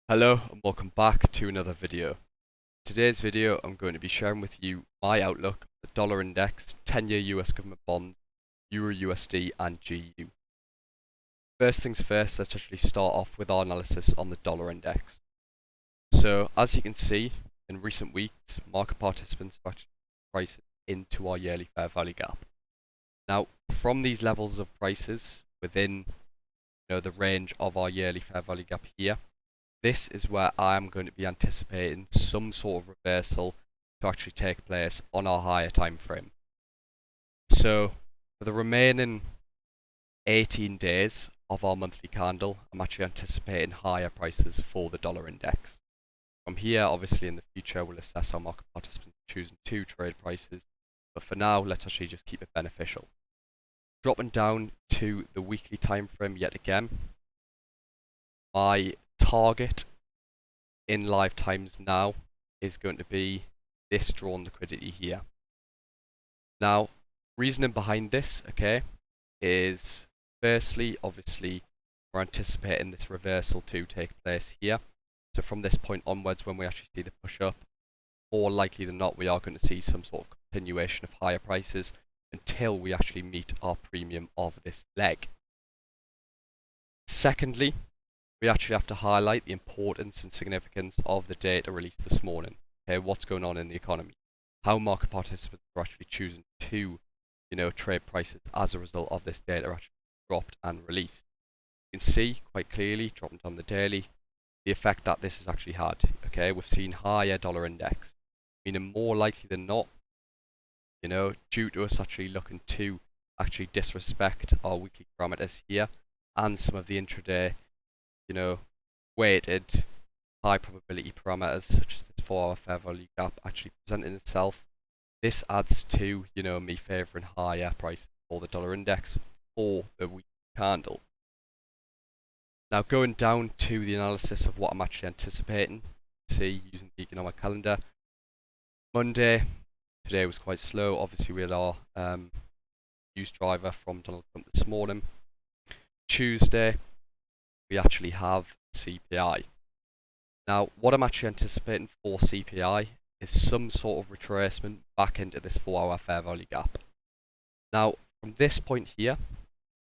Hello and welcome back to another video. In today's video I'm going to be sharing with you my outlook on the dollar index, 10-year US government bonds, Euro USD and GU. First things first, let's actually start off with our analysis on the dollar index. So as you can see, in recent weeks, market participants have actually priced into our yearly fair value gap. Now, from these levels of prices within the range of our yearly fair value gap here, this is where I'm going to be anticipating some sort of reversal to actually take place on our higher time frame. So for the remaining 18 days of our monthly candle, I'm actually anticipating higher prices for the dollar index. From here, obviously in the future, we'll assess how market participants are choosing to trade prices, but for now, let's actually just keep it beneficial. Dropping down to the weekly time frame yet again, my target in live times now is going to be this drawn liquidity here. Now, reasoning behind this, okay, is firstly, obviously, we're anticipating this reversal to take place here. So from this point onwards, when we actually see the push up, more likely than not, we are going to see some sort of continuation of higher prices until we actually meet our premium of this leg. Secondly, we actually have to highlight the importance and significance of the data released this morning. Okay, what's going on in the economy? How market participants are actually choosing to, trade prices as a result of this data actually dropped and released. You can see quite clearly, dropping down the daily, the effect that this has actually had. Okay, we've seen higher dollar index, meaning more likely than not, due to us actually looking to actually disrespect our weekly parameters here and some of the intraday weighted high probability parameters such as this 4-hour fair value gap actually presenting itself. This adds to, me favouring higher prices for the dollar index for the weekly candle. Now going down to the analysis of what I'm actually anticipating, see using the economic calendar. Monday, today was quite slow. Obviously we had our news driver from Donald Trump this morning. Tuesday, we actually have CPI. Now, what I'm actually anticipating for CPI is some sort of retracement back into this 4-hour fair value gap. Now, from this point here,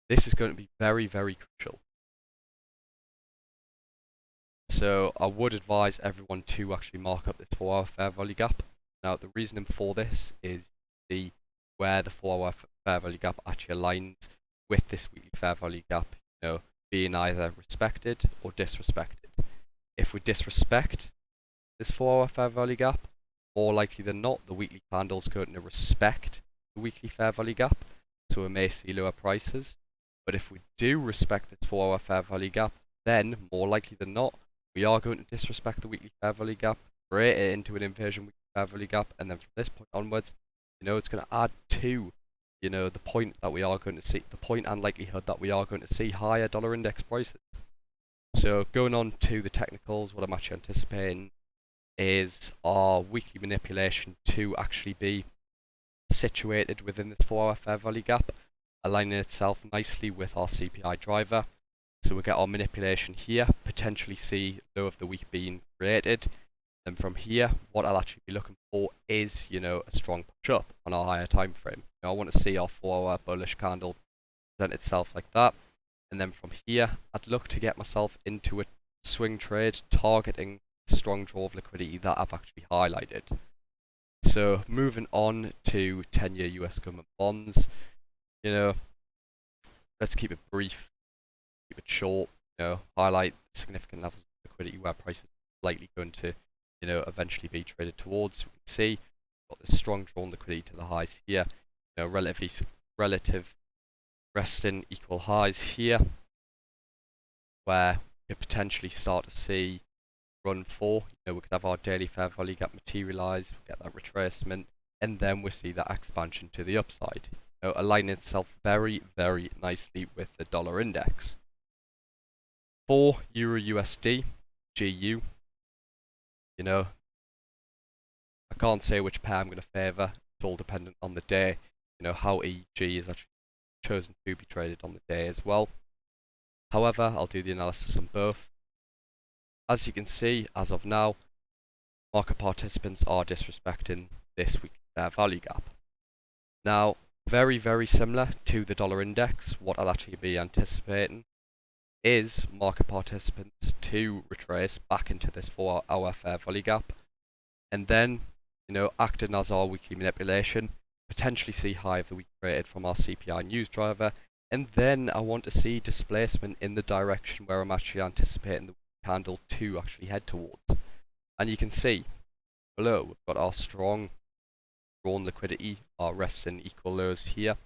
this is going to be very, very crucial. So I would advise everyone to actually mark up this 4-hour fair value gap. Now, the reasoning for this is where the 4-hour fair value gap actually aligns with this weekly fair value gap, being either respected or disrespected. If we disrespect this 4-hour fair value gap, more likely than not, the weekly candle is going to respect the weekly fair value gap, so we may see lower prices. But if we do respect this 4-hour fair value gap, then more likely than not, we are going to disrespect the weekly fair value gap, create it into an inversion weekly fair value gap, and then from this point onwards, it's going to add to the point that we are going to see, the point and likelihood that we are going to see higher dollar index prices. So going on to the technicals, what I'm actually anticipating is our weekly manipulation to actually be situated within this 4-hour fair value gap, aligning itself nicely with our CPI driver. So we get our manipulation here, potentially see low of the week being created. And from here, what I'll actually be looking for is, a strong push up on our higher time frame. I want to see our 4-hour bullish candle present itself like that. And then from here, I'd look to get myself into a swing trade targeting strong draw of liquidity that I've actually highlighted. So moving on to 10-year US government bonds, let's keep it brief, keep it short, highlight significant levels of liquidity where prices are likely going to eventually be traded towards. We can see got this strong drawn liquidity to the highs here, relative resting equal highs here, where we could potentially start to see run 4. We could have our daily fair value gap materialize, we get that retracement, and then we see that expansion to the upside, aligning itself very, very nicely with the dollar index. For Euro USD, GU, I can't say which pair I'm going to favour. It's all dependent on the day, how EG is actually chosen to be traded on the day as well. However, I'll do the analysis on both. as you can see, as of now, market participants are disrespecting this weekly fair value gap. Now, very, very similar to the dollar index, what I'll actually be anticipating is market participants to retrace back into this 4-hour fair value gap, and then, acting as our weekly manipulation, potentially see high of the week created from our CPI news driver, and then I want to see displacement in the direction where I'm actually anticipating the candle to actually head towards. And you can see below we've got our strong drawn liquidity, our resting equal lows here,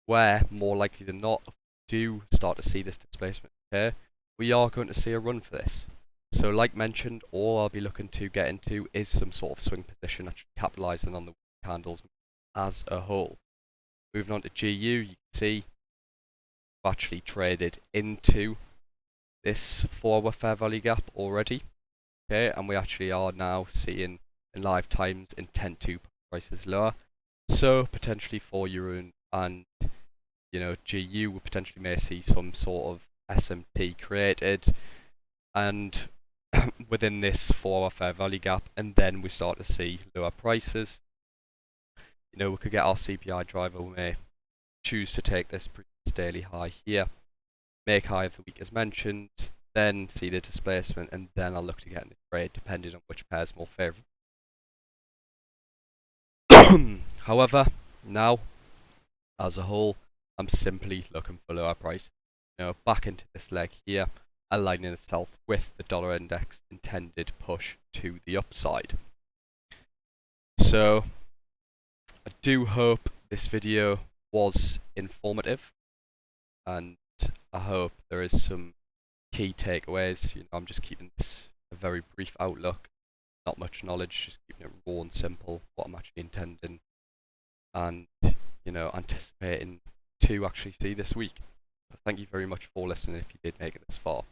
where more likely than not, if we do start to see this displacement occur, we are going to see a run for this. So like mentioned, all I'll be looking to get into is some sort of swing position, actually capitalising on the candles as a whole. Moving on to GU, you can see we've actually traded into this 4-hour fair value gap already. Okay, and we actually are now seeing in live times intent to put prices lower. So potentially for Euro and GU, we potentially may see some sort of SMT created, and within this 4-hour fair value gap, and then we start to see lower prices. We could get our CPI driver, we may choose to take this previous daily high here, make high of the week as mentioned, then see the displacement, and then I'll look to get in the trade depending on which pair is more favourable. However, now, as a whole, I'm simply looking for lower prices. Back into this leg here, aligning itself with the dollar index intended push to the upside. So, I do hope this video was informative, and I hope there is some key takeaways. I'm just keeping this a very brief outlook, not much knowledge, just keeping it raw and simple, what I'm actually intending, and anticipating to actually see this week. Thank you very much for listening if you did make it this far.